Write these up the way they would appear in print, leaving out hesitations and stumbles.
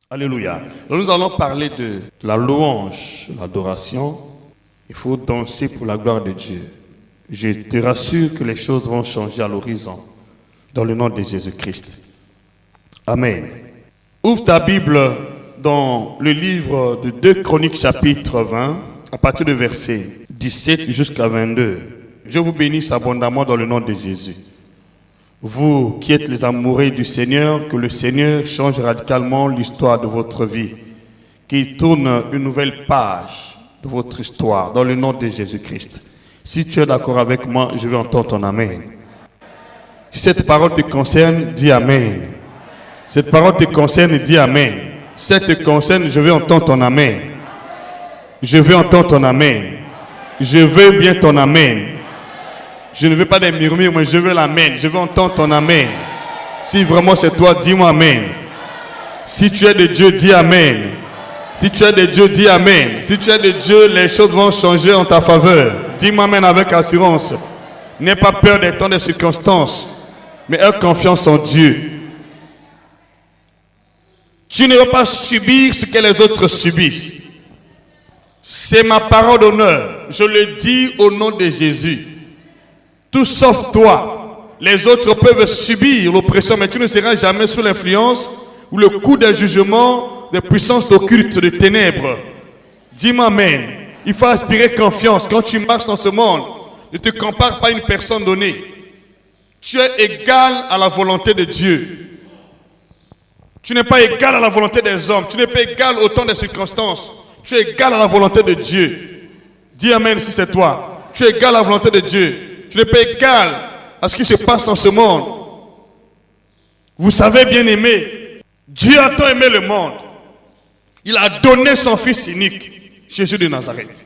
Alléluia. Donc nous allons parler de la louange, l'adoration. Il faut danser pour la gloire de Dieu. Je te rassure que les choses vont changer à l'horizon. Dans le nom de Jésus-Christ. Amen. Ouvre ta Bible dans le livre de 2 Chroniques chapitre 20, à partir du verset 17 jusqu'à 22. Je vous bénisse abondamment dans le nom de Jésus. Vous qui êtes les amoureux du Seigneur, que le Seigneur change radicalement l'histoire de votre vie, qu'il tourne une nouvelle page de votre histoire dans le nom de Jésus-Christ. Si tu es d'accord avec moi, je vais entendre ton amen. Si cette parole te concerne, dis amen. Cette parole te concerne, dis amen. Si ça te concerne, je vais entendre ton amen. Je veux entendre ton amen. Je veux bien ton amen. Je ne veux pas des murmures, mais je veux l'amen. Je veux entendre ton amen. Si vraiment c'est toi, dis-moi amen. Si tu es de Dieu, dis amen. Si tu es de Dieu, dis amen. Si tu es de Dieu, les choses vont changer en ta faveur. Dis-moi amen avec assurance. N'aie pas peur des temps, des circonstances, mais aie confiance en Dieu. Tu ne vas pas subir ce que les autres subissent. C'est ma parole d'honneur. Je le dis au nom de Jésus. Tout sauf toi. Les autres peuvent subir l'oppression, mais tu ne seras jamais sous l'influence ou le coup des jugements des puissances occultes de ténèbres. Dis-moi amen. Il faut aspirer confiance. Quand tu marches dans ce monde, ne te compare pas à une personne donnée. Tu es égal à la volonté de Dieu. Tu n'es pas égal à la volonté des hommes. Tu n'es pas égal au temps des circonstances. Tu es égal à la volonté de Dieu. Dis amen si c'est toi. Tu es égal à la volonté de Dieu. Tu n'es pas égal à ce qui se passe dans ce monde. Vous savez, bien aimé, Dieu a tant aimé le monde. Il a donné son Fils unique, Jésus de Nazareth.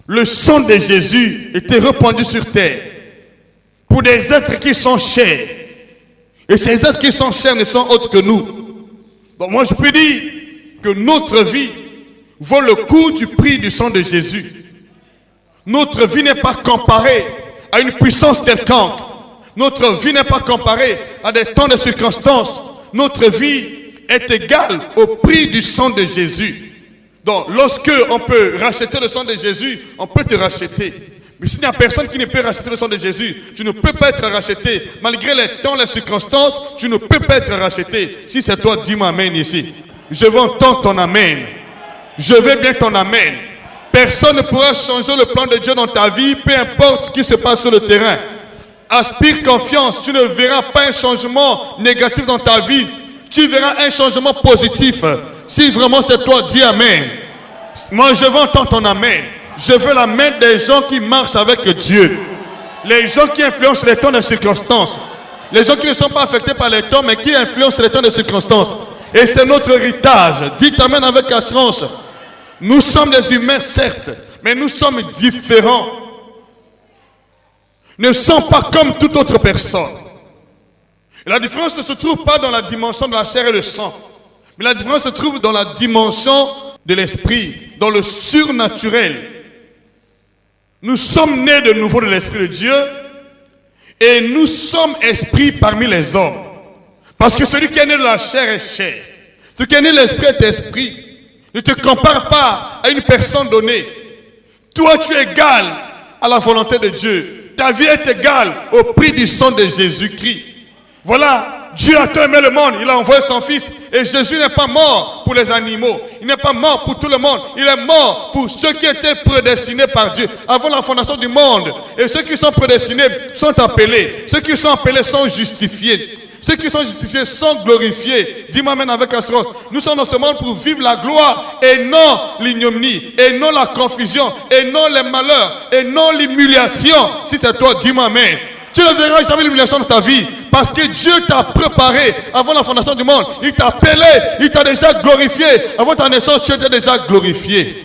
Le sang de Jésus était répandu sur terre pour des êtres qui sont chers. Et ces êtres qui sont chers ne sont autres que nous. Donc moi je peux dire que notre vie vaut le coût du prix du sang de Jésus. Notre vie n'est pas comparée à une puissance quelconque. Notre vie n'est pas comparée à des temps de circonstances. Notre vie est égale au prix du sang de Jésus. Donc, lorsque on peut racheter le sang de Jésus, on peut te racheter. Mais s'il n'y a personne qui ne peut racheter le sang de Jésus, tu ne peux pas être racheté. Malgré les temps, les circonstances, tu ne peux pas être racheté. Si c'est toi, dis-moi amen ici. Je veux entendre ton amen. Je veux bien ton amen. Personne ne pourra changer le plan de Dieu dans ta vie, peu importe ce qui se passe sur le terrain. Aspire confiance, tu ne verras pas un changement négatif dans ta vie. Tu verras un changement positif. Si vraiment c'est toi, dis amen. Moi, je veux entendre ton amen. Je veux l'amen des gens qui marchent avec Dieu. Les gens qui influencent les temps de circonstances. Les gens qui ne sont pas affectés par les temps, mais qui influencent les temps de circonstances. Et c'est notre héritage. Dites amen avec assurance. Nous sommes des humains, certes, mais nous sommes différents. Nous ne sommes pas comme toute autre personne. Et la différence ne se trouve pas dans la dimension de la chair et le sang, mais la différence se trouve dans la dimension de l'esprit, dans le surnaturel. Nous sommes nés de nouveau de l'esprit de Dieu et nous sommes esprits parmi les hommes. Parce que celui qui est né de la chair est chair. Celui qui est né de l'esprit est esprit. Ne te compare pas à une personne donnée. Toi, tu es égal à la volonté de Dieu. Ta vie est égale au prix du sang de Jésus-Christ. Voilà, Dieu a tant aimé le monde. Il a envoyé son Fils. Et Jésus n'est pas mort pour les animaux. Il n'est pas mort pour tout le monde. Il est mort pour ceux qui étaient prédestinés par Dieu avant la fondation du monde. Et ceux qui sont prédestinés sont appelés. Ceux qui sont appelés sont justifiés. Ceux qui sont justifiés sont glorifiés. Dis-moi amen avec assurance. Nous sommes dans ce monde pour vivre la gloire et non l'ignominie, et non la confusion, et non les malheurs, et non l'humiliation. Si c'est toi, dis-moi amen. Tu ne verras jamais l'humiliation dans ta vie parce que Dieu t'a préparé avant la fondation du monde. Il t'a appelé, il t'a déjà glorifié. Avant ta naissance, tu étais déjà glorifié.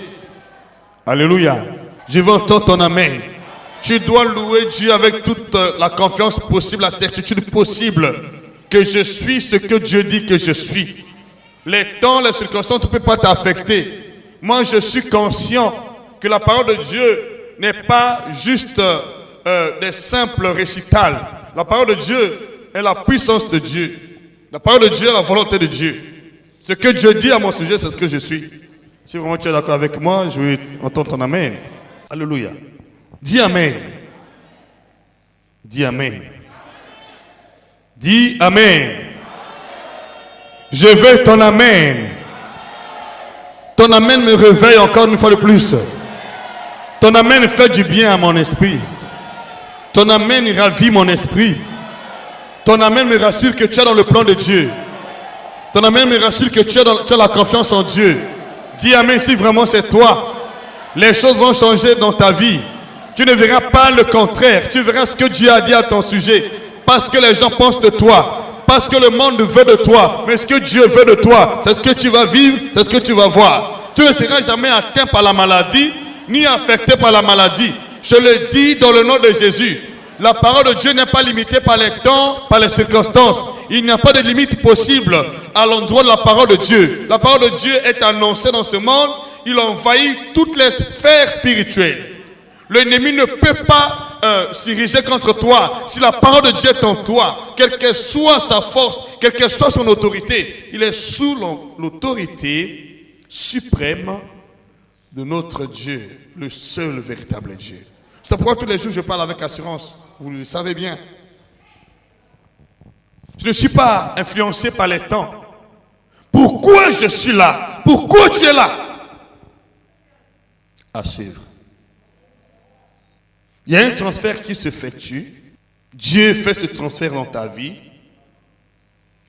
Alléluia. Je veux entendre ton amen. Tu dois louer Dieu avec toute la confiance possible, la certitude possible. Que je suis ce que Dieu dit que je suis. Les temps, les circonstances ne peuvent pas t'affecter. Moi, je suis conscient que la parole de Dieu n'est pas juste des simples récitals. La parole de Dieu est la puissance de Dieu. La parole de Dieu est la volonté de Dieu. Ce que Dieu dit à mon sujet, c'est ce que je suis. Si vraiment tu es d'accord avec moi, je vais entendre ton amen. Alléluia. Dis amen. Dis amen. Dis amen. Je veux ton amen. Ton amen me réveille encore une fois de plus. Ton amen fait du bien à mon esprit. Ton amen ravit mon esprit. Ton amen me rassure que tu es dans le plan de Dieu. Ton amen me rassure que tu as la confiance en Dieu. Dis amen si vraiment c'est toi. Les choses vont changer dans ta vie. Tu ne verras pas le contraire. Tu verras ce que Dieu a dit à ton sujet. Parce que les gens pensent de toi. Parce que le monde veut de toi. Mais ce que Dieu veut de toi, c'est ce que tu vas vivre, c'est ce que tu vas voir. Tu ne seras jamais atteint par la maladie, ni affecté par la maladie. Je le dis dans le nom de Jésus. La parole de Dieu n'est pas limitée par les temps, par les circonstances. Il n'y a pas de limite possible à l'endroit de la parole de Dieu. La parole de Dieu est annoncée dans ce monde. Il envahit toutes les sphères spirituelles. L'ennemi ne peut pas s'ériger contre toi. Si la parole de Dieu est en toi, quelle que soit sa force, quelle que soit son autorité, il est sous l'autorité suprême de notre Dieu, le seul véritable Dieu. C'est pourquoi tous les jours je parle avec assurance. Vous le savez bien. Je ne suis pas influencé par les temps. Pourquoi je suis là? Pourquoi tu es là? À suivre. Il y a un transfert qui s'effectue. Dieu fait ce transfert dans ta vie.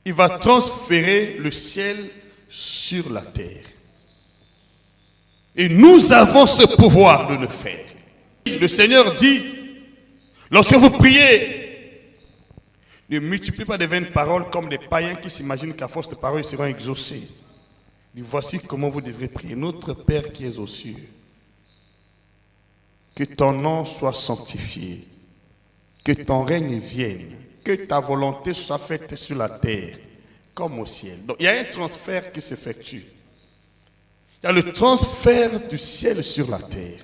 Il va transférer le ciel sur la terre. Et nous avons ce pouvoir de le faire. Le Seigneur dit, lorsque vous priez, ne multipliez pas de vaines paroles comme des païens qui s'imaginent qu'à force de paroles, ils seront exaucés. Et voici comment vous devrez prier. Notre Père qui es aux cieux, que ton nom soit sanctifié, que ton règne vienne, que ta volonté soit faite sur la terre comme au ciel. Donc il y a un transfert qui s'effectue. Il y a le transfert du ciel sur la terre.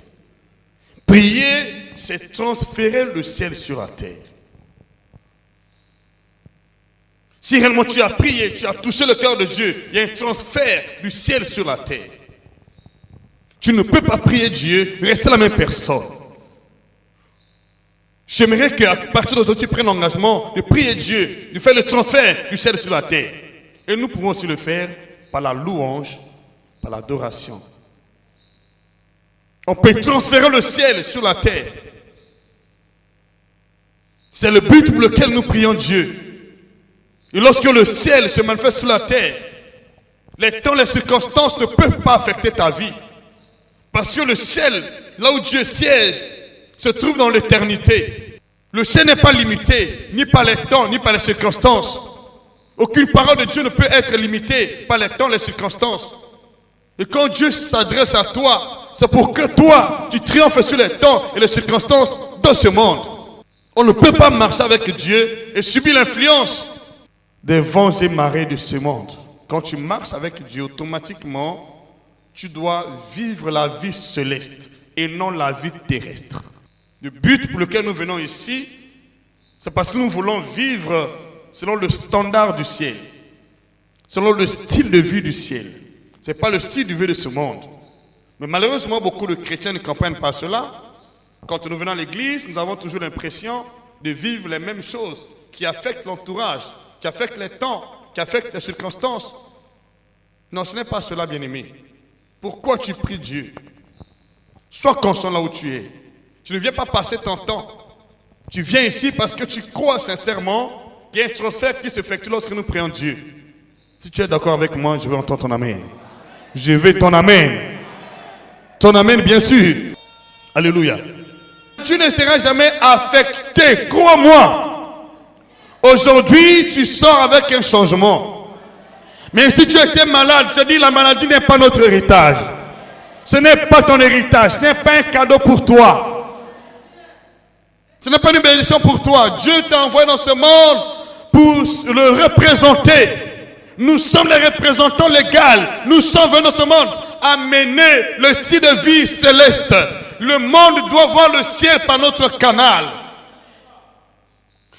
Prier, c'est transférer le ciel sur la terre. Si réellement tu as prié, tu as touché le cœur de Dieu, il y a un transfert du ciel sur la terre. Tu ne peux pas prier Dieu, rester la même personne. J'aimerais qu'à partir d'aujourd'hui, tu prennes l'engagement de prier Dieu, de faire le transfert du ciel sur la terre. Et nous pouvons aussi le faire par la louange, par l'adoration. On peut transférer le ciel sur la terre. C'est le but pour lequel nous prions Dieu. Et lorsque le ciel se manifeste sur la terre, les temps, les circonstances ne peuvent pas affecter ta vie. Parce que le ciel, là où Dieu siège, se trouve dans l'éternité. Le ciel n'est pas limité, ni par les temps, ni par les circonstances. Aucune parole de Dieu ne peut être limitée par les temps, les circonstances. Et quand Dieu s'adresse à toi, c'est pour que toi, tu triomphes sur les temps et les circonstances de ce monde. On ne peut pas marcher avec Dieu et subir l'influence des vents et marées de ce monde. Quand tu marches avec Dieu, automatiquement, tu dois vivre la vie céleste et non la vie terrestre. Le but pour lequel nous venons ici, c'est parce que nous voulons vivre selon le standard du ciel, selon le style de vie du ciel. Ce n'est pas le style de vie de ce monde. Mais malheureusement, beaucoup de chrétiens ne comprennent pas cela. Quand nous venons à l'église, nous avons toujours l'impression de vivre les mêmes choses qui affectent l'entourage, qui affectent les temps, qui affectent les circonstances. Non, ce n'est pas cela, bien-aimé. Pourquoi tu pries Dieu? Sois conscient là où tu es. Tu ne viens pas passer ton temps. Tu viens ici parce que tu crois sincèrement qu'il y a un transfert qui s'effectue lorsque nous prions Dieu. Si tu es d'accord avec moi, je veux entendre ton amen. Je veux ton amen. Ton amen, bien sûr. Alléluia. Tu ne seras jamais affecté, crois-moi. Aujourd'hui, tu sors avec un changement. Mais si tu étais malade, je dis la maladie n'est pas notre héritage. Ce n'est pas ton héritage, ce n'est pas un cadeau pour toi. Ce n'est pas une bénédiction pour toi. Dieu t'a envoyé dans ce monde pour le représenter. Nous sommes les représentants légaux. Nous sommes venus dans ce monde amener le style de vie céleste. Le monde doit voir le ciel par notre canal.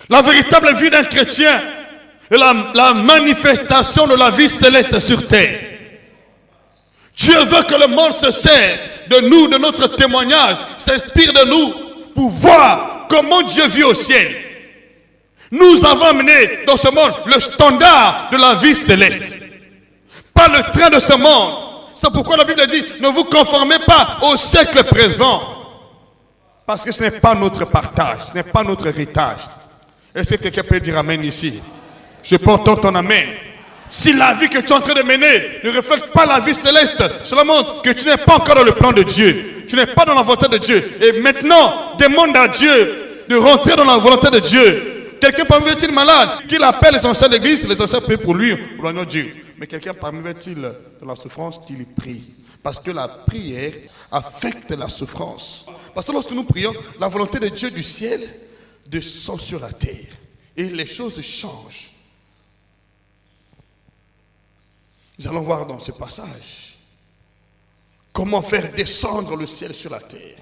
La véritable vie d'un chrétien, la manifestation de la vie céleste sur terre. Dieu veut que le monde se sert de nous, de notre témoignage, s'inspire de nous pour voir comment Dieu vit au ciel. Nous avons amené dans ce monde le standard de la vie céleste. Pas le train de ce monde. C'est pourquoi la Bible dit, ne vous conformez pas au siècle présent. Parce que ce n'est pas notre partage, ce n'est pas notre héritage. Est-ce que quelqu'un peut dire amen ici? Je peux entendre ton amen. Si la vie que tu es en train de mener ne reflète pas la vie céleste, cela montre que tu n'es pas encore dans le plan de Dieu. Tu n'es pas dans la volonté de Dieu. Et maintenant, demande à Dieu de rentrer dans la volonté de Dieu. Quelqu'un parmi vous est-il malade? Qu'il appelle les anciens d'église, les anciens prient pour lui, pour l'honneur de Dieu. Mais quelqu'un parmi vous est-il dans la souffrance, qu'il prie? Parce que la prière affecte la souffrance. Parce que lorsque nous prions, la volonté de Dieu du ciel descend sur la terre. Et les choses changent. Nous allons voir dans ce passage comment faire descendre le ciel sur la terre.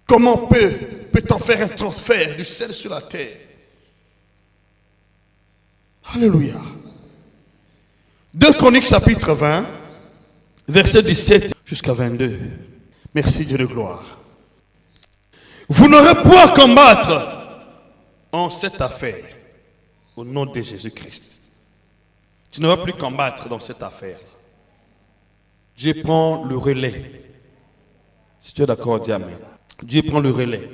Comment peut-on faire un transfert du ciel sur la terre? Alléluia. 2 Chroniques chapitre 20, verset 17 jusqu'à 22. Merci Dieu de gloire. Vous n'aurez point à combattre en cette affaire au nom de Jésus-Christ. Tu ne vas plus combattre dans cette affaire. Dieu prend le relais. Si tu es d'accord, dis amen. Dieu prend le relais.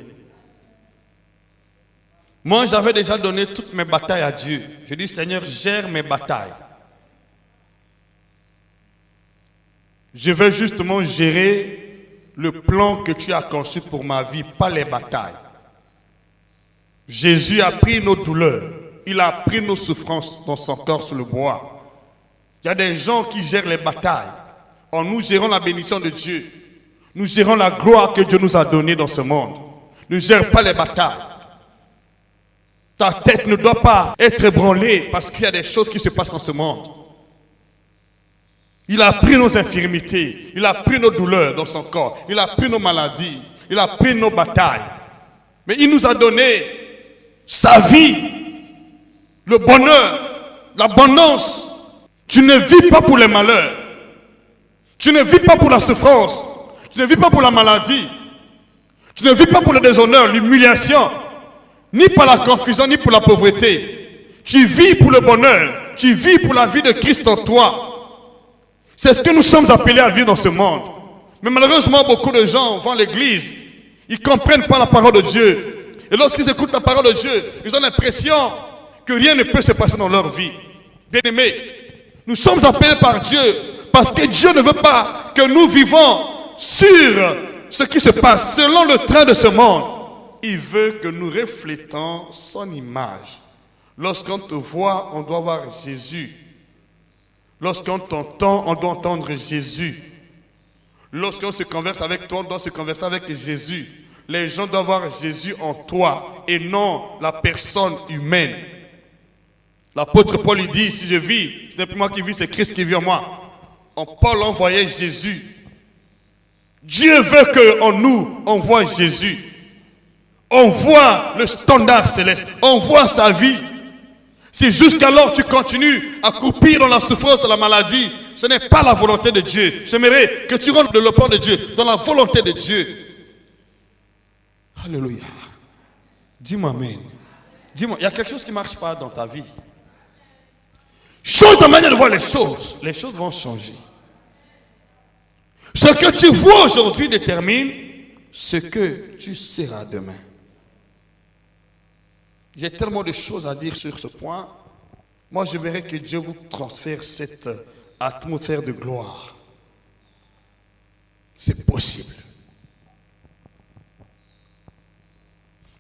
Moi, j'avais déjà donné toutes mes batailles à Dieu. Je dis, Seigneur, gère mes batailles. Je vais justement gérer le plan que tu as conçu pour ma vie, pas les batailles. Jésus a pris nos douleurs. Il a pris nos souffrances dans son corps sur le bois. Il y a des gens qui gèrent les batailles. En nous gérons la bénédiction de Dieu. Nous gérons la gloire que Dieu nous a donnée dans ce monde. Ne gère pas les batailles. Ta tête ne doit pas être ébranlée parce qu'il y a des choses qui se passent dans ce monde. Il a pris nos infirmités. Il a pris nos douleurs dans son corps. Il a pris nos maladies. Il a pris nos batailles. Mais il nous a donné sa vie, le bonheur, l'abondance. Tu ne vis pas pour les malheurs. Tu ne vis pas pour la souffrance. Tu ne vis pas pour la maladie. Tu ne vis pas pour le déshonneur, l'humiliation. Ni pour la confusion, ni pour la pauvreté. Tu vis pour le bonheur. Tu vis pour la vie de Christ en toi. C'est ce que nous sommes appelés à vivre dans ce monde. Mais malheureusement, beaucoup de gens vont à l'église. Ils ne comprennent pas la parole de Dieu. Et lorsqu'ils écoutent la parole de Dieu, ils ont l'impression que rien ne peut se passer dans leur vie. Bien-aimés, nous sommes appelés par Dieu parce que Dieu ne veut pas que nous vivons sur ce qui se passe selon le train de ce monde. Il veut que nous reflétons son image. Lorsqu'on te voit, on doit voir Jésus. Lorsqu'on t'entend, on doit entendre Jésus. Lorsqu'on se converse avec toi, on doit se converser avec Jésus. Les gens doivent voir Jésus en toi et non la personne humaine. L'apôtre Paul lui dit, si je vis, ce n'est plus moi qui vis, c'est Christ qui vit en moi. Paul envoyait Jésus. Dieu veut qu'en nous, on voit Jésus. On voit le standard céleste. On voit sa vie. Si jusqu'alors tu continues à croupir dans la souffrance de la maladie, ce n'est pas la volonté de Dieu. J'aimerais que tu rentres dans le plan de Dieu, dans la volonté de Dieu. Alléluia. Dis-moi amen. Dis-moi, il y a quelque chose qui ne marche pas dans ta vie. Change ta manière de voir les choses. Les choses vont changer. Ce que tu vois aujourd'hui détermine ce que tu seras demain. J'ai tellement de choses à dire sur ce point. Moi, je verrai que Dieu vous transfère cette atmosphère de gloire. C'est possible.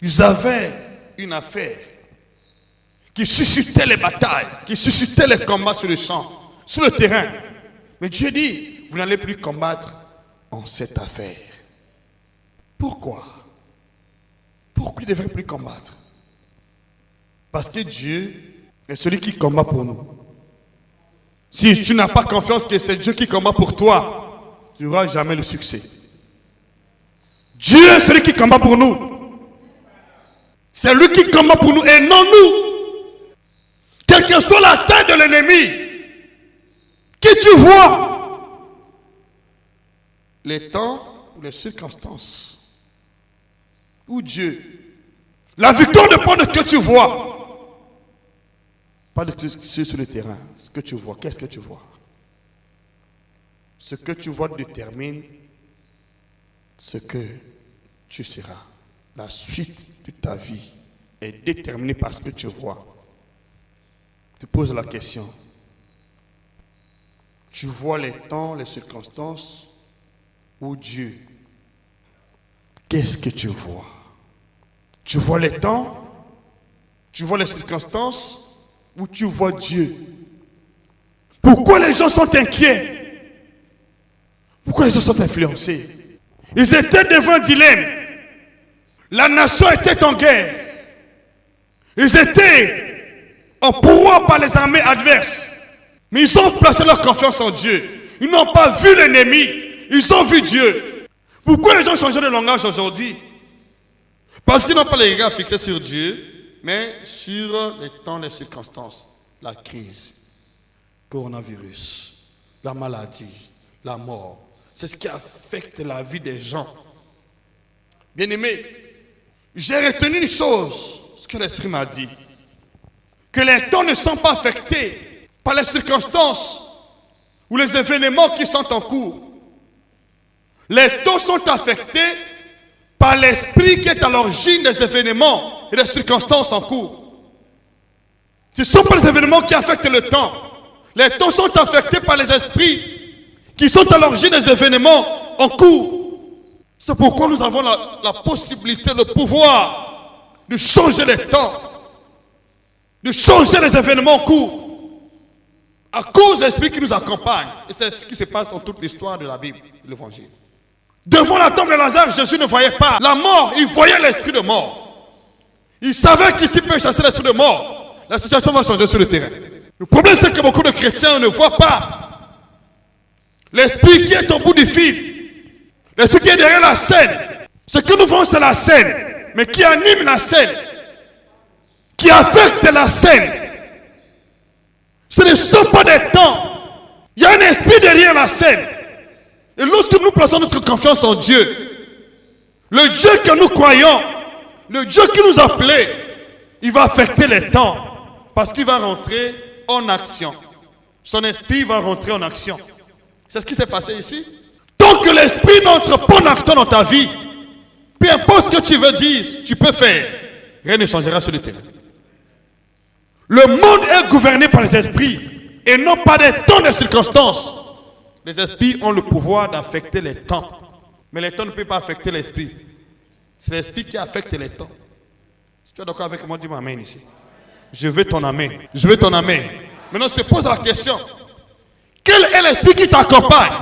Ils avaient une affaire qui suscitait les batailles, qui suscitait les combats sur le champ, sur le terrain. Mais Dieu dit, vous n'allez plus combattre en cette affaire. Pourquoi? Pourquoi il ne devrait plus combattre? Parce que Dieu est celui qui combat pour nous. Si tu n'as pas confiance que c'est Dieu qui combat pour toi, tu n'auras jamais le succès. Dieu est celui qui combat pour nous. C'est lui qui combat pour nous et non nous. quelle que soit la taille de l'ennemi, qui tu vois, les temps ou les circonstances, ou Dieu, la victoire dépend de ce que tu vois, pas de ce qui est sur le terrain, ce que tu vois, qu'est-ce que tu vois? Ce que tu vois détermine ce que tu seras. La suite de ta vie est déterminée par ce que tu vois. Tu poses la question. Tu vois les temps, les circonstances ou Dieu? Qu'est-ce que tu vois? Tu vois les temps, tu vois les circonstances ou tu vois Dieu? Pourquoi les gens sont inquiets? Pourquoi les gens sont influencés? Ils étaient devant un dilemme. La nation était en guerre. Ils étaient en pourroi par les armées adverses. Mais ils ont placé leur confiance en Dieu. Ils n'ont pas vu l'ennemi. Ils ont vu Dieu. Pourquoi les gens changent de langage aujourd'hui? Parce qu'ils n'ont pas les regards fixés sur Dieu, mais sur les temps, les circonstances. La crise, coronavirus, la maladie, la mort. C'est ce qui affecte la vie des gens. Bien-aimés, j'ai retenu une chose, ce que l'Esprit m'a dit. Que les temps ne sont pas affectés par les circonstances ou les événements qui sont en cours. Les temps sont affectés par l'Esprit qui est à l'origine des événements et des circonstances en cours. Ce ne sont pas les événements qui affectent le temps. Les temps sont affectés par les esprits qui sont à l'origine des événements en cours. C'est pourquoi nous avons la possibilité, le pouvoir de changer les temps, de changer les événements en cours, à cause de l'Esprit qui nous accompagne. Et c'est ce qui se passe dans toute l'histoire de la Bible, de l'Évangile. Devant la tombe de Lazare, Jésus ne voyait pas la mort, il voyait l'esprit de mort. Il savait qu'ici peut chasser l'esprit de mort. La situation va changer sur le terrain. Le problème, c'est que beaucoup de chrétiens ne voient pas l'esprit qui est au bout du fil, l'esprit qui est derrière la scène. Ce que nous voyons, c'est la scène, mais qui anime la scène, qui affecte la scène. Ce ne sont pas des temps. Il y a un esprit derrière la scène. Et lorsque nous plaçons notre confiance en Dieu, le Dieu que nous croyons, le Dieu qui nous a appelés, il va affecter les temps, parce qu'il va rentrer en action. Son esprit va rentrer en action. C'est ce qui s'est passé ici. Tant que l'esprit n'entre pas en action dans ta vie, peu importe ce que tu veux dire, tu peux faire. Rien ne changera sur le terrain. Le monde est gouverné par les esprits et non pas des temps de circonstances. Les esprits ont le pouvoir d'affecter les temps. Mais les temps ne peuvent pas affecter l'esprit. C'est l'esprit qui affecte les temps. Si tu es d'accord avec moi, dis-moi amen ici. Je veux ton amen. Je veux ton amen. Maintenant, je te pose la question. Quel est l'esprit qui t'accompagne?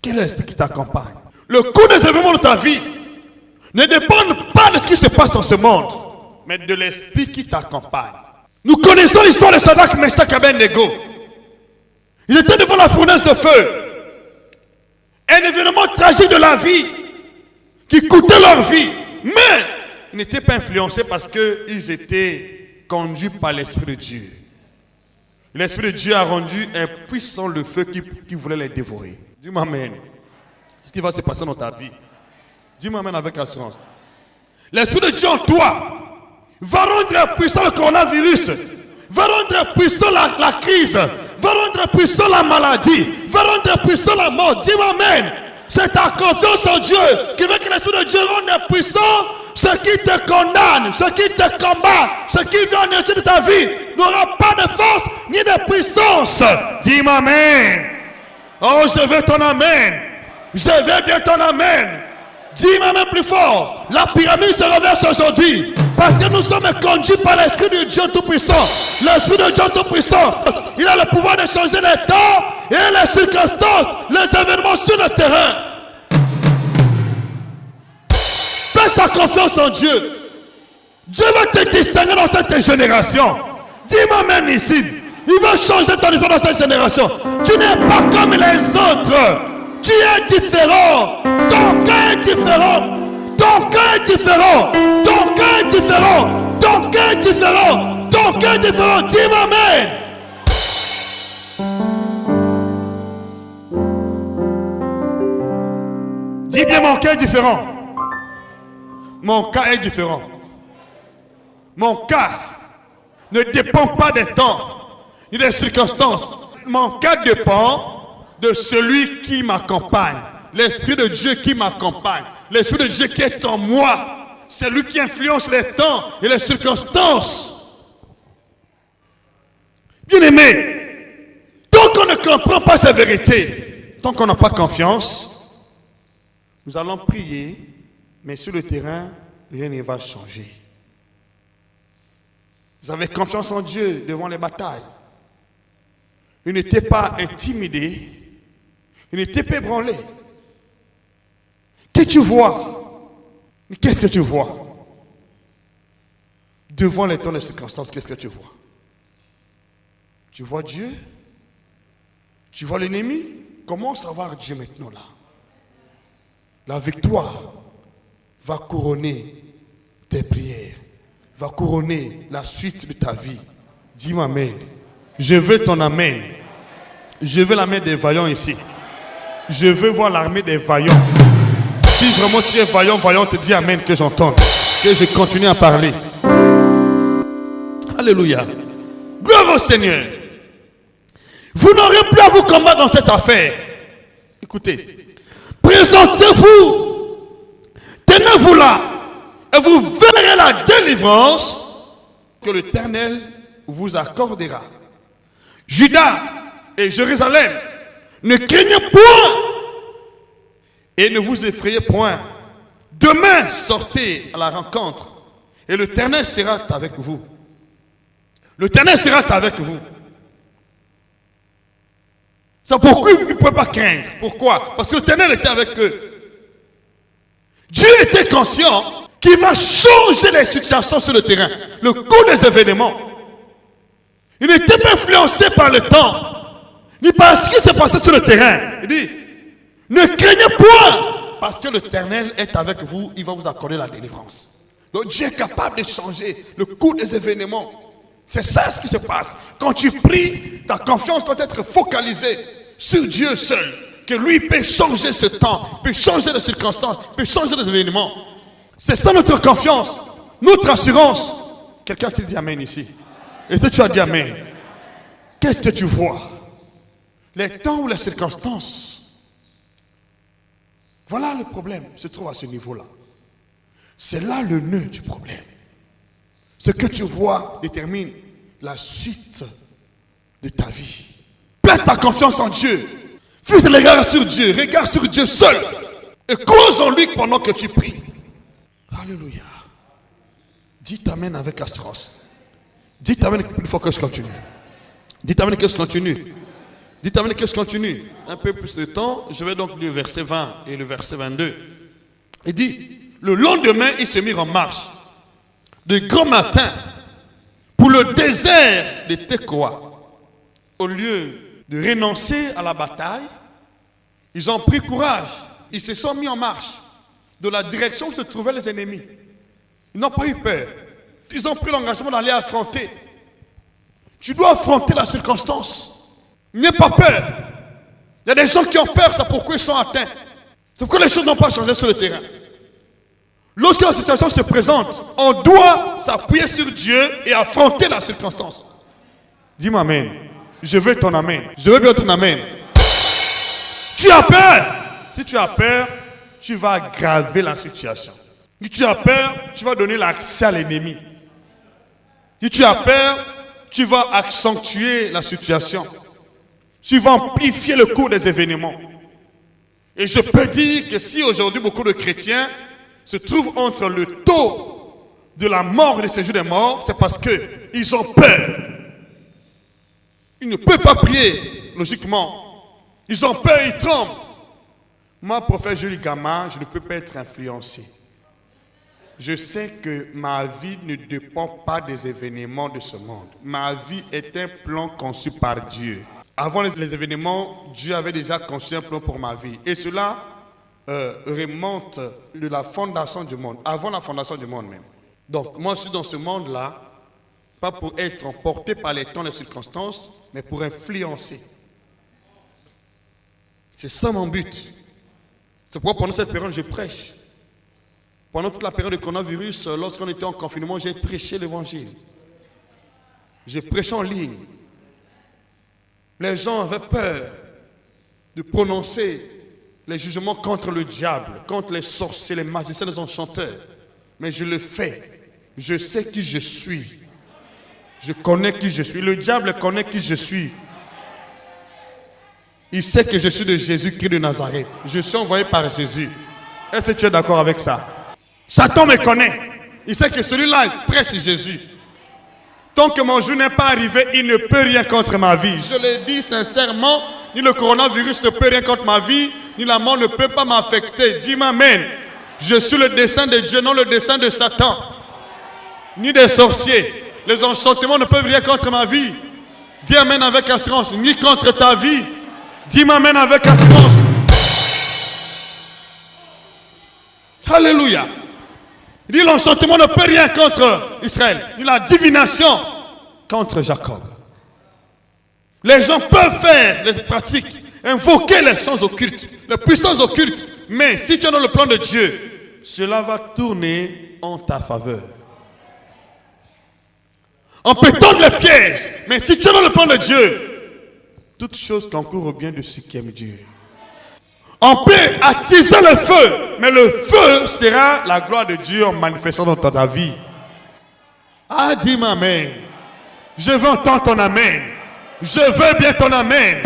Quel est l'esprit qui t'accompagne? Le cours des événements de ta vie ne dépend pas de ce qui se passe dans ce monde, mais de l'esprit qui t'accompagne. Nous connaissons l'histoire de Shadrach, Meshach et Abednego. Ils étaient devant la fournaise de feu. Un événement tragique de la vie qui coûtait leur vie. Mais ils n'étaient pas influencés parce qu'ils étaient conduits par l'Esprit de Dieu. L'Esprit de Dieu a rendu impuissant le feu qui voulait les dévorer. Dis-moi amen. C'est ce qui va se passer dans ta vie. Dis-moi amen avec assurance. L'Esprit de Dieu en toi va rendre impuissant le coronavirus, va rendre impuissant la crise, va rendre puissant la maladie, va rendre puissant la mort. Dis-moi amen. C'est ta confiance en Dieu qui veut que l'Esprit de Dieu rende puissant ce qui te condamne, ce qui te combat, ce qui vient en étude de ta vie n'aura pas de force ni de puissance. Dis-moi amen. Oh, je veux ton amen. Je veux bien ton amen. Dis-moi amen plus fort. La pyramide se renverse aujourd'hui parce que nous sommes conduits par l'Esprit de Dieu Tout-Puissant. L'Esprit de Dieu Tout-Puissant, il a le pouvoir de changer les temps et les circonstances, les événements sur le terrain. Place ta confiance en Dieu. Dieu va te distinguer dans cette génération. Dis-moi même ici, il va changer ton histoire dans cette génération. Tu n'es pas comme les autres. Tu es différent. Ton cœur est différent. Ton cœur est différent. Ton cœur est différent. Ton cœur est différent. Ton cœur est différent. Dis-moi amen. Dis bien, mon cœur est différent. Mon cas est différent. Mon cas ne dépend pas des temps ni des circonstances. Mon cas dépend de celui qui m'accompagne. L'Esprit de Dieu qui m'accompagne. L'Esprit de Dieu qui est en moi. C'est lui qui influence les temps et les circonstances. Bien-aimé, tant qu'on ne comprend pas ces vérités, tant qu'on n'a pas confiance, nous allons prier, mais sur le terrain, rien ne va changer. Vous avez confiance en Dieu devant les batailles. Vous n'étiez pas intimidé. Vous n'étiez pas ébranlé. Qu'est-ce que tu vois? Qu'est-ce que tu vois? Devant les temps et les circonstances, qu'est-ce que tu vois? Tu vois Dieu? Tu vois l'ennemi? Comment savoir Dieu maintenant là? La victoire va couronner tes prières, va couronner la suite de ta vie. Dis-moi amen. Je veux ton amen. Je veux l'armée des vaillants ici. Je veux voir l'armée des vaillants. Si vraiment tu es vaillant, te dis amen, que j'entende. Que je continue à parler. Alléluia. Gloire au Seigneur. Vous n'aurez plus à vous combattre dans cette affaire. Écoutez. Présentez-vous. Tenez-vous là. Et vous verrez la délivrance que l'Éternel vous accordera. Juda et Jérusalem, ne craignez point et ne vous effrayez point. Demain, sortez à la rencontre et l'Éternel sera avec vous. L'Éternel sera avec vous. C'est pourquoi ils ne pouvaient pas craindre. Pourquoi? Parce que l'Éternel était avec eux. Dieu était conscient qu'il va changer les situations sur le terrain, le cours des événements. Il n'était pas influencé par le temps, ni par ce qui s'est passé sur le terrain. Il dit, ne craignez point, parce que l'Éternel est avec vous, il va vous accorder la délivrance. Donc Dieu est capable de changer le cours des événements. C'est ça ce qui se passe. Quand tu pries, ta confiance doit être focalisée sur Dieu seul. Que lui peut changer ce temps, peut changer les circonstances, peut changer les événements. C'est ça notre confiance, notre assurance. Quelqu'un t'a dit amen ici? Est-ce que tu as dit amen? Qu'est-ce que tu vois? Les temps ou les circonstances? Voilà le problème, se trouve à ce niveau-là. C'est là le nœud du problème. Ce que tu vois détermine la suite de ta vie. Place ta confiance en Dieu. Fixe les regards sur Dieu. Regarde sur Dieu seul. Et cause en lui pendant que tu pries. Alléluia. Dites amen avec assurance. Dites amen une fois que je continue. Dites amen que je continue. Dites amen que je continue. Un peu plus de temps. Je vais donc lire le verset 20 et le verset 22. Il dit, le lendemain, ils se mirent en marche. De grand matin, pour le désert de Tekoa. Au lieu de renoncer à la bataille, ils ont pris courage. Ils se sont mis en marche de la direction où se trouvaient les ennemis. Ils n'ont pas eu peur. Ils ont pris l'engagement d'aller affronter. Tu dois affronter la circonstance. N'aie pas peur. Il y a des gens qui ont peur, c'est pourquoi ils sont atteints. C'est pourquoi les choses n'ont pas changé sur le terrain. Lorsque la situation se présente, on doit s'appuyer sur Dieu et affronter la circonstance. Dis-moi amen. Je veux ton amen. Je veux bien ton amen. Tu as peur. Si tu as peur, tu vas aggraver la situation. Si tu as peur, tu vas donner l'accès à l'ennemi. Si tu as peur, tu vas accentuer la situation. Tu vas amplifier le cours des événements. Et je peux dire que si aujourd'hui beaucoup de chrétiens se trouvent entre le taux de la mort et le séjour des morts, c'est parce qu'ils ont peur. Ils ne peuvent pas prier, logiquement. Ils ont peur, ils tremblent. Moi, prophète Julie Gama, je ne peux pas être influencé. Je sais que ma vie ne dépend pas des événements de ce monde. Ma vie est un plan conçu par Dieu. Avant les événements, Dieu avait déjà conçu un plan pour ma vie. Et cela remonte de la fondation du monde, avant la fondation du monde même. Donc, moi, je suis dans ce monde-là Pas pour être emporté par les temps, les circonstances, mais pour influencer. C'est ça mon but. C'est pourquoi pendant cette période, je prêche. Pendant toute la période du coronavirus, lorsqu'on était en confinement, j'ai prêché l'évangile. J'ai prêché en ligne. Les gens avaient peur de prononcer les jugements contre le diable, contre les sorciers, les magiciens, les enchanteurs. Mais je le fais. Je sais qui je suis. Je connais qui je suis. Le diable connaît qui je suis. Il sait que je suis de Jésus-Christ de Nazareth. Je suis envoyé par Jésus. Est-ce que tu es d'accord avec ça? Satan me connaît. Il sait que celui-là il prêche Jésus. Tant que mon jour n'est pas arrivé, il ne peut rien contre ma vie. Je le dis sincèrement, ni le coronavirus ne peut rien contre ma vie, ni la mort ne peut pas m'affecter. Dis-moi amen. Je suis le dessein de Dieu, non le dessein de Satan. Ni des sorciers. Les enchantements ne peuvent rien contre ma vie. Dis amen avec assurance. Ni contre ta vie. Dis-moi amen avec assurance. Alléluia. Il dit l'enchantement ne peut rien contre Israël. Ni la divination contre Jacob. Les gens peuvent faire les pratiques, invoquer les choses occultes, les puissances occultes. Mais si tu es dans le plan de Dieu, cela va tourner en ta faveur. On peut tendre les pièges, mais si tu es dans le plan de Dieu, toute chose concourt au bien de ceux qui aiment Dieu. On peut attiser le feu, mais le feu sera la gloire de Dieu en manifestant dans ta vie. Ah, dis-moi amen. Je veux entendre ton amen. Je veux bien ton amen.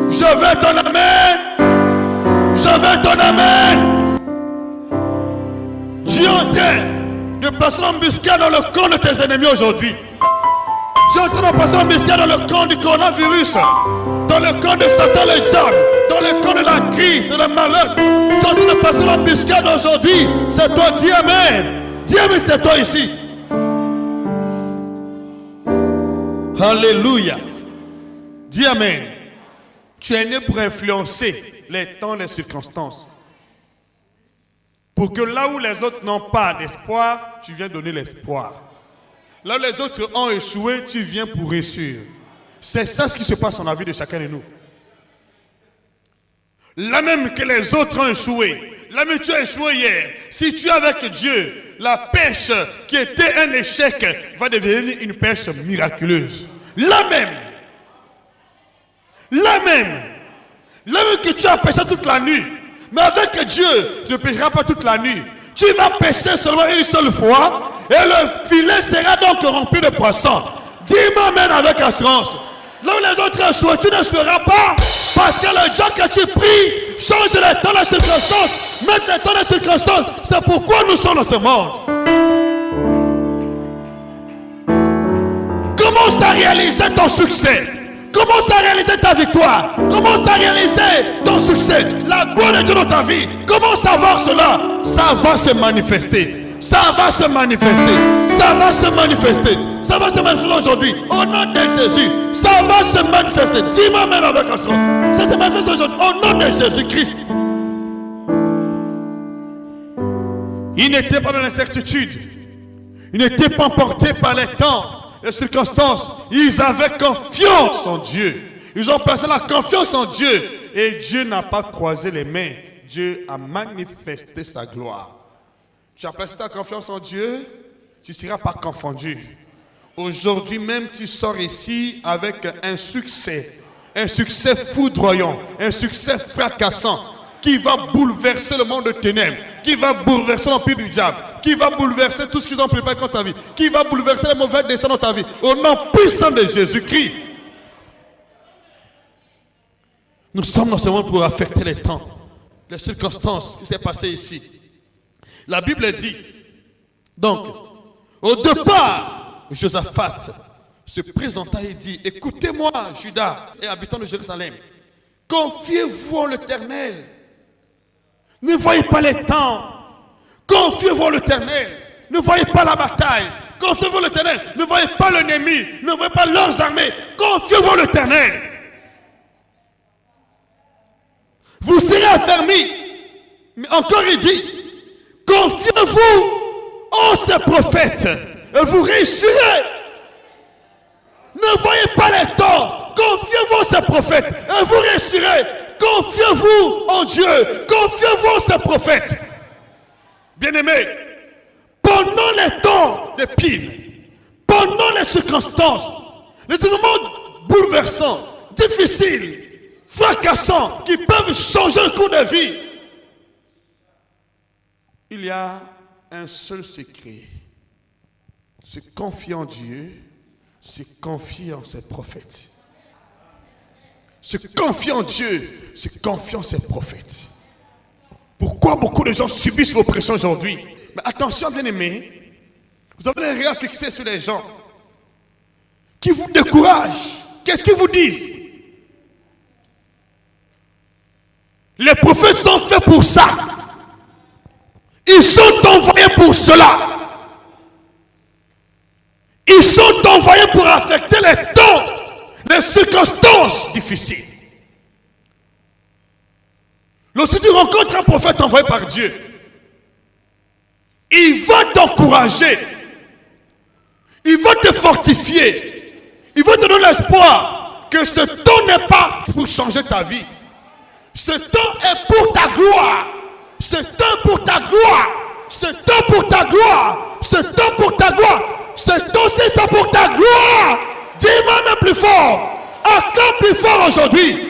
Je veux ton amen. Je veux ton amen. Dieu en train de passer l'embuscade dans le camp de tes ennemis aujourd'hui. Dieu en train de passer l'embuscade dans le camp du coronavirus. Dans le camp de Satan le diable. Dans le camp de la crise, de la malheur. Tu es en train de passer l'embuscade aujourd'hui. C'est toi, dis amen. Dis amen, c'est toi ici. Alléluia. Dis amen. Tu es né pour influencer les temps, les circonstances. Pour que là où les autres n'ont pas d'espoir, tu viens donner l'espoir. Là où les autres ont échoué, tu viens pour réussir. C'est ça ce qui se passe dans la vie de chacun de nous. Là même que les autres ont échoué, là même tu as échoué hier, si tu es avec Dieu, la pêche qui était un échec va devenir une pêche miraculeuse. Là même que tu as pêché toute la nuit, mais avec Dieu, tu ne pêcheras pas toute la nuit. Tu vas pêcher seulement une seule fois et le filet sera donc rempli de poissons. Dis-moi amen avec assurance. Là où les autres échouent, tu ne seras pas. Parce que le Dieu que tu pries change les temps, les circonstances. Mettre les temps, les circonstances. C'est pourquoi nous sommes dans ce monde. Commence à réaliser ton succès. Commence à réaliser ta victoire. Commence à réaliser ton succès. La gloire de Dieu dans ta vie. Commence à voir cela. Ça va se manifester. Ça va se manifester. Ça va se manifester. Ça va se manifester aujourd'hui. Au nom de Jésus. Ça va se manifester. Dis-moi amen avec assurance. Ça se manifeste aujourd'hui. Au nom de Jésus-Christ. Ils n'étaient pas dans l'incertitude. Ils n'étaient pas emportés par les temps, les circonstances. Ils avaient confiance en Dieu. Ils ont placé la confiance en Dieu. Et Dieu n'a pas croisé les mains. Dieu a manifesté sa gloire. Tu as placé ta confiance en Dieu, tu ne seras pas confondu. Aujourd'hui même, tu sors ici avec un succès foudroyant, un succès fracassant, qui va bouleverser le monde de ténèbres, qui va bouleverser l'empire du diable, qui va bouleverser tout ce qu'ils ont préparé contre ta vie, qui va bouleverser les mauvais desseins dans ta vie, au nom puissant de Jésus-Christ. Nous sommes dans ce monde pour affecter les temps, les circonstances, ce qui s'est passé ici. La Bible dit, donc, au départ, Josaphat se présenta et dit, écoutez-moi, Judas et habitants de Jérusalem, confiez-vous en l'Éternel. Ne voyez pas les temps. Confiez-vous en l'Éternel. Ne voyez pas la bataille. Confiez-vous en l'Éternel. Ne voyez pas l'ennemi. Ne voyez pas leurs armées. Confiez-vous en l'Éternel. Vous serez affermis. Mais encore il dit, confiez-vous en ces prophètes et vous réussirez. voyez pas les temps. Confiez-vous en ces prophètes et vous réussirez. Confiez-vous en Dieu. Confiez-vous en ces prophètes. Bien-aimés, pendant les temps de pile, pendant les circonstances, les événements bouleversants, difficiles, fracassants, qui peuvent changer le cours de vie, il y a un seul secret. Se confier en Dieu, se confier en ses prophètes. Se confier en Dieu, se confier en ses prophètes. Pourquoi beaucoup de gens subissent l'oppression aujourd'hui? Mais attention, bien-aimés, vous avez les regards fixés sur les gens qui vous découragent. Qu'est-ce qu'ils vous disent? Les prophètes sont faits pour ça. Ils sont envoyés pour cela. Ils sont envoyés pour affecter les temps, les circonstances difficiles. Lorsque tu rencontres un prophète envoyé par Dieu, il va t'encourager, il va te fortifier, il va te donner l'espoir que ce temps n'est pas pour changer ta vie. Ce temps est pour ta gloire. Ce temps pour ta gloire. Ce temps pour ta gloire. Ce temps pour ta gloire. Ce temps c'est ça pour ta gloire. Dis-moi même plus fort. Encore plus fort aujourd'hui.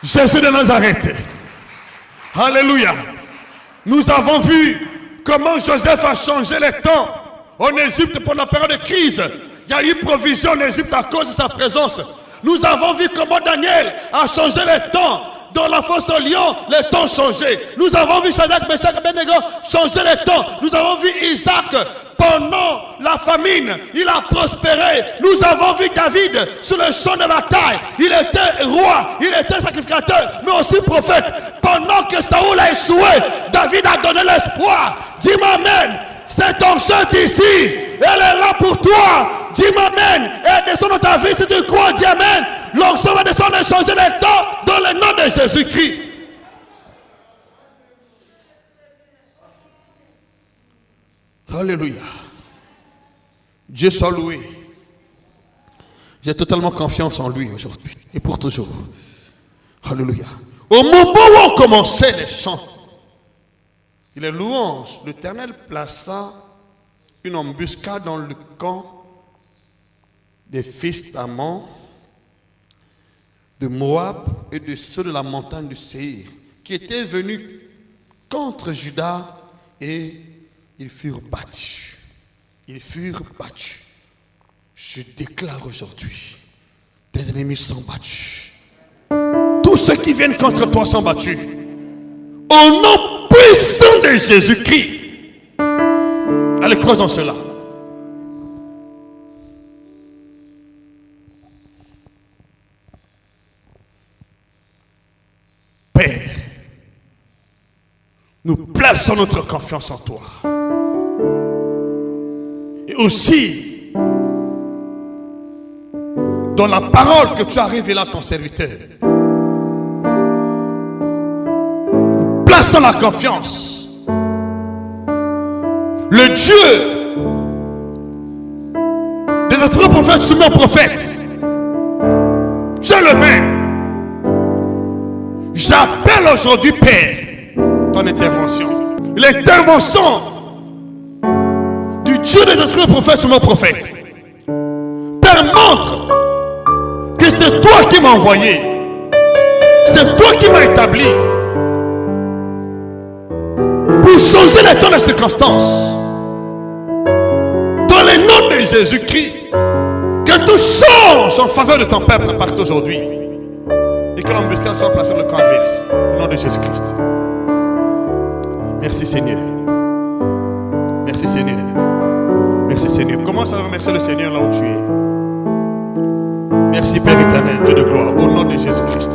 Jésus de Nazareth. Alléluia. Nous avons vu comment Joseph a changé les temps en Égypte pendant la période de crise. Il y a eu provision en Égypte à cause de sa présence. Nous avons vu comment Daniel a changé les temps. Dans la fosse au lion, les temps ont changé. Nous avons vu Shadrach, Meshach et Abednego changer les temps. Nous avons vu Isaac pendant la famine, il a prospéré. Nous avons vu David sur le champ de bataille. Il était roi, il était sacrificateur, mais aussi prophète. Pendant que Saoul a échoué, David a donné l'espoir. Dis-moi amen. Cette onction ici, elle est là pour toi. Dis-moi amen. Elle descend dans ta vie si tu crois. Dis amen. L'onction va descendre et changer les temps dans le nom de Jésus-Christ. Alléluia. Dieu soit loué. J'ai totalement confiance en lui aujourd'hui et pour toujours. Alléluia. Au moment où on commençait les chants, les louanges, l'Éternel plaça une embuscade dans le camp des fils d'Ammon, de Moab et de ceux de la montagne du Séhir, qui étaient venus contre Juda, et ils furent battus. Ils furent battus. Je déclare aujourd'hui, tes ennemis sont battus. Tous ceux qui viennent contre toi sont battus. Au nom puissant de Jésus-Christ. Allez, croisons cela. Père, nous plaçons notre confiance en toi. Et aussi, dans la parole que tu as révélée à ton serviteur, nous plaçons la confiance. Le Dieu des esprits prophètes soumis aux prophètes, tu es le même. J'appelle aujourd'hui, Père, ton intervention. L'intervention du Dieu des esprits prophètes sur mon prophète. Père, montre que c'est toi qui m'as envoyé. C'est toi qui m'as établi. Pour changer les temps de circonstances. Dans le nom de Jésus-Christ. Que tout change en faveur de ton peuple à partir d'aujourd'hui. Et que l'embuscade soit placée dans le camp adverse. Au nom de Jésus-Christ. Merci Seigneur. Merci Seigneur. Merci Seigneur. Commence à remercier le Seigneur là où tu es. Merci Père éternel, Dieu de gloire, au nom de Jésus-Christ.